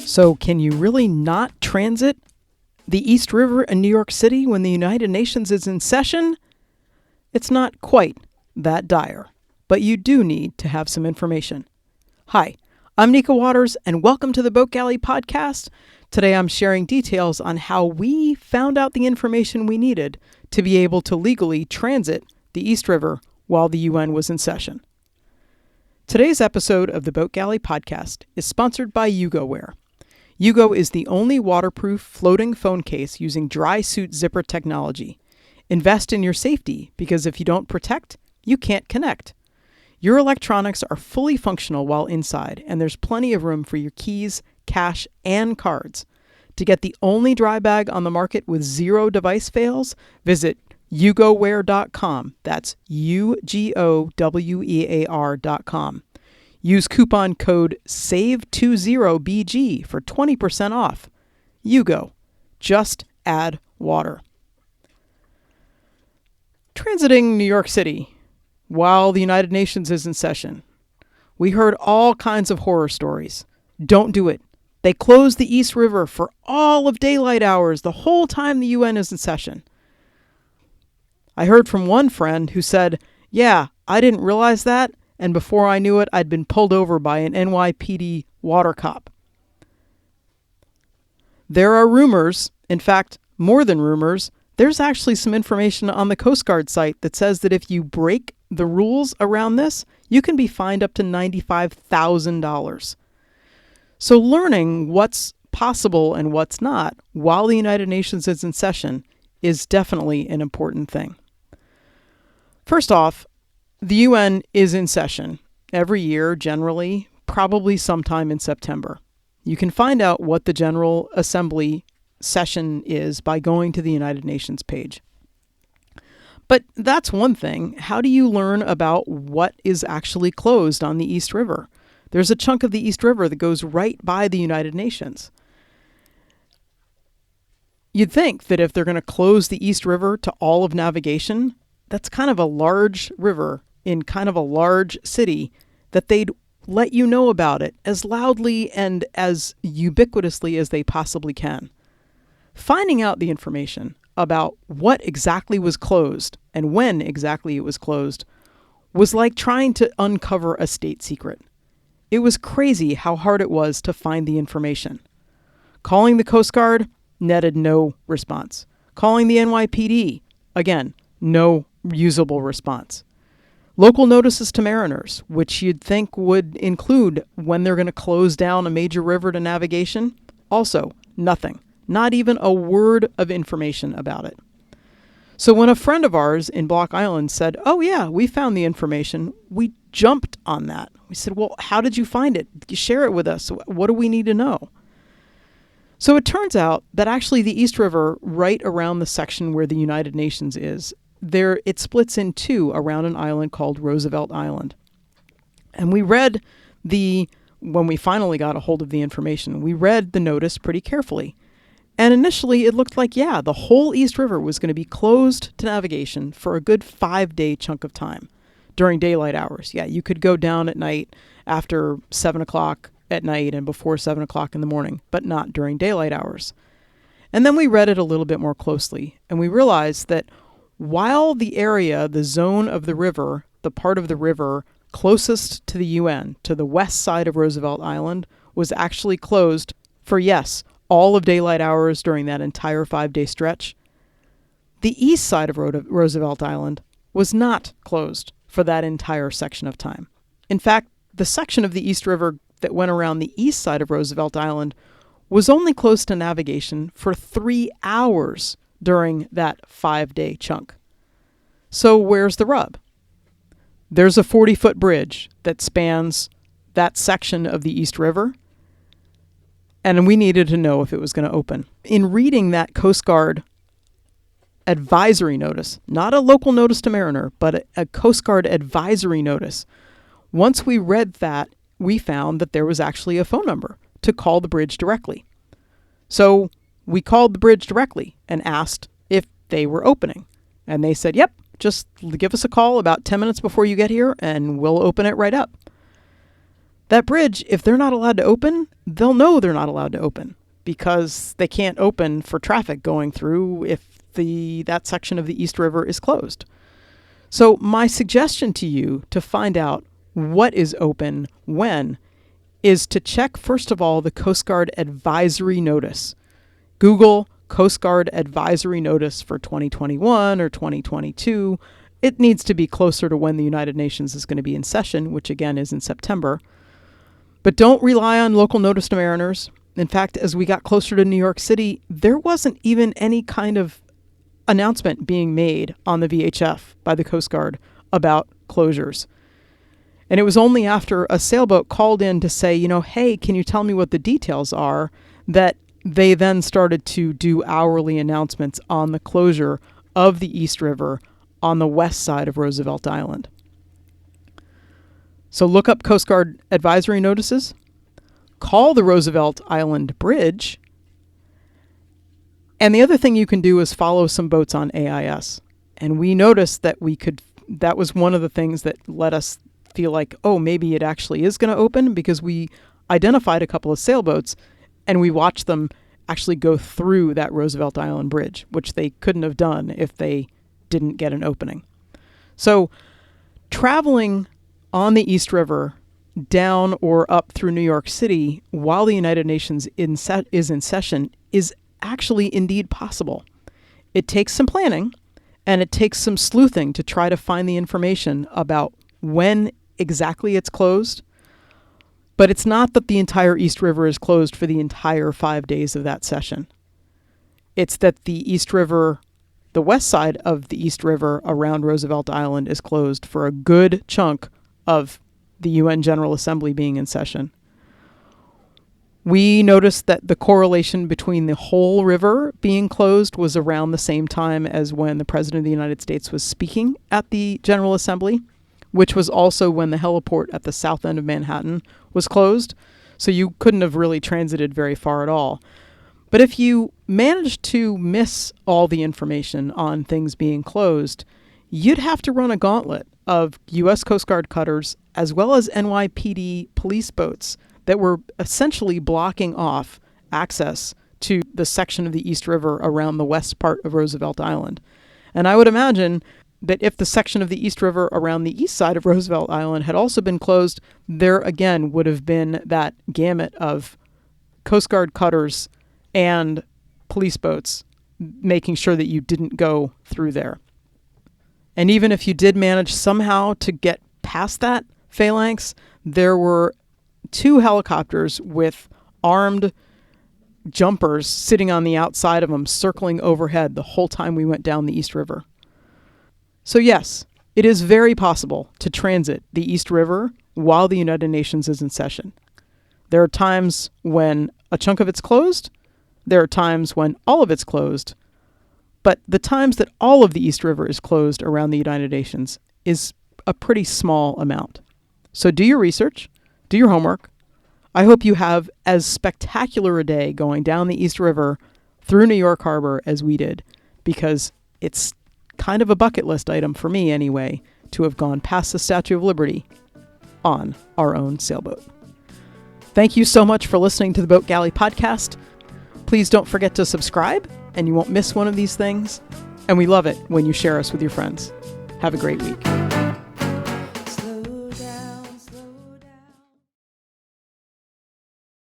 So can you really not transit the East River in New York City when the United Nations is in session? It's not quite that dire, but you do need to have some information. Hi, I'm Nika Waters, and welcome to the Boat Galley Podcast. Today I'm sharing details on how we found out the information we needed to be able to legally transit the East River while the UN was in session. Today's episode of the Boat Galley Podcast is sponsored by YugoWear. Yugo is the only waterproof floating phone case using dry suit zipper technology. Invest in your safety, because if you don't protect, you can't connect. Your electronics are fully functional while inside, and there's plenty of room for your keys, cash, and cards. To get the only dry bag on the market with 0 device fails, visit yugowear.com. That's UGOWEAR.com. Use coupon code SAVE20BG for 20% off. Yugo. Just add water. Transiting New York City while the United Nations is in session. We heard all kinds of horror stories. Don't do it. They close the East River for all of daylight hours the whole time the UN is in session. I heard from one friend who said, "Yeah, I didn't realize that, and before I knew it, I'd been pulled over by an NYPD water cop." There are rumors, in fact, more than rumors, there's actually some information on the Coast Guard site that says that if you break the rules around this, you can be fined up to $95,000. So learning what's possible and what's not while the United Nations is in session is definitely an important thing. First off, the UN is in session every year, generally, probably sometime in September. You can find out what the General Assembly session is by going to the United Nations page. But that's one thing. How do you learn about what is actually closed on the East River? There's a chunk of the East River that goes right by the United Nations. You'd think that if they're going to close the East River to all of navigation, that's kind of a large river in kind of a large city, that they'd let you know about it as loudly and as ubiquitously as they possibly can. Finding out the information about what exactly was closed and when exactly it was closed was like trying to uncover a state secret. It was crazy how hard it was to find the information. Calling the Coast Guard netted no response. Calling the NYPD, again, no usable response. Local notices to mariners, which you'd think would include when they're going to close down a major river to navigation, also nothing. Not even a word of information about it. So when a friend of ours in Block Island said, "Oh yeah, we found the information," we jumped on that. We said, "Well, how did you find it? You share it with us. What do we need to know?" So it turns out that actually the East River, right around the section where the United Nations is, it splits in two around an island called Roosevelt Island. And we read when we finally got a hold of the information, we read the notice pretty carefully. And initially it looked like, yeah, the whole East River was going to be closed to navigation for a good 5-day chunk of time during daylight hours. Yeah, you could go down at night after 7 o'clock at night and before 7 o'clock in the morning, but not during daylight hours. And then we read it a little bit more closely, and we realized that while the area, the zone of the river, the part of the river closest to the UN, to the west side of Roosevelt Island, was actually closed for, yes, all of daylight hours during that entire 5-day stretch, the east side of Roosevelt Island was not closed for that entire section of time. In fact, the section of the East River that went around the east side of Roosevelt Island was only closed to navigation for 3 hours during that 5-day chunk. So where's the rub? There's a 40-foot bridge that spans that section of the East River, and we needed to know if it was going to open. In reading that Coast Guard advisory notice, not a local notice to mariner, but a Coast Guard advisory notice, once we read that, we found that there was actually a phone number to call the bridge directly. So we called the bridge directly and asked if they were opening. And they said, "Yep, just give us a call about 10 minutes before you get here and we'll open it right up." That bridge, if they're not allowed to open, they'll know they're not allowed to open because they can't open for traffic going through if that section of the East River is closed. So my suggestion to you to find out what is open when is to check, first of all, the Coast Guard advisory notice. Google Coast Guard advisory notice for 2021 or 2022. It needs to be closer to when the United Nations is going to be in session, which again is in September. But don't rely on local notice to mariners. In fact, as we got closer to New York City, there wasn't even any kind of announcement being made on the VHF by the Coast Guard about closures. And it was only after a sailboat called in to say, hey, can you tell me what the details are, that they then started to do hourly announcements on the closure of the East River on the west side of Roosevelt Island. So look up Coast Guard advisory notices, call the Roosevelt Island Bridge, and the other thing you can do is follow some boats on AIS. And we noticed that that was one of the things that let us feel like, oh, maybe it actually is going to open, because we identified a couple of sailboats and we watched them actually go through that Roosevelt Island Bridge, which they couldn't have done if they didn't get an opening. So traveling on the East River down or up through New York City while the United Nations is in session is actually indeed possible. It takes some planning and it takes some sleuthing to try to find the information about when exactly it's closed. But it's not that the entire East River is closed for the entire 5 days of that session. It's that the East River, the west side of the East River around Roosevelt Island, is closed for a good chunk of the UN General Assembly being in session. We noticed that the correlation between the whole river being closed was around the same time as when the President of the United States was speaking at the General Assembly, which was also when the heliport at the south end of Manhattan was closed. So you couldn't have really transited very far at all. But if you managed to miss all the information on things being closed, you'd have to run a gauntlet of U.S. Coast Guard cutters as well as NYPD police boats that were essentially blocking off access to the section of the East River around the west part of Roosevelt Island. And I would imagine that if the section of the East River around the east side of Roosevelt Island had also been closed, there again would have been that gamut of Coast Guard cutters and police boats making sure that you didn't go through there. And even if you did manage somehow to get past that phalanx, there were 2 helicopters with armed jumpers sitting on the outside of them, circling overhead the whole time we went down the East River. So yes, it is very possible to transit the East River while the United Nations is in session. There are times when a chunk of it's closed. There are times when all of it's closed. But the times that all of the East River is closed around the United Nations is a pretty small amount. So do your research, do your homework. I hope you have as spectacular a day going down the East River through New York Harbor as we did, because it's kind of a bucket list item for me anyway, to have gone past the Statue of Liberty on our own sailboat. Thank you so much for listening to the Boat Galley podcast. Please don't forget to subscribe and you won't miss one of these things. And we love it when you share us with your friends. Have a great week.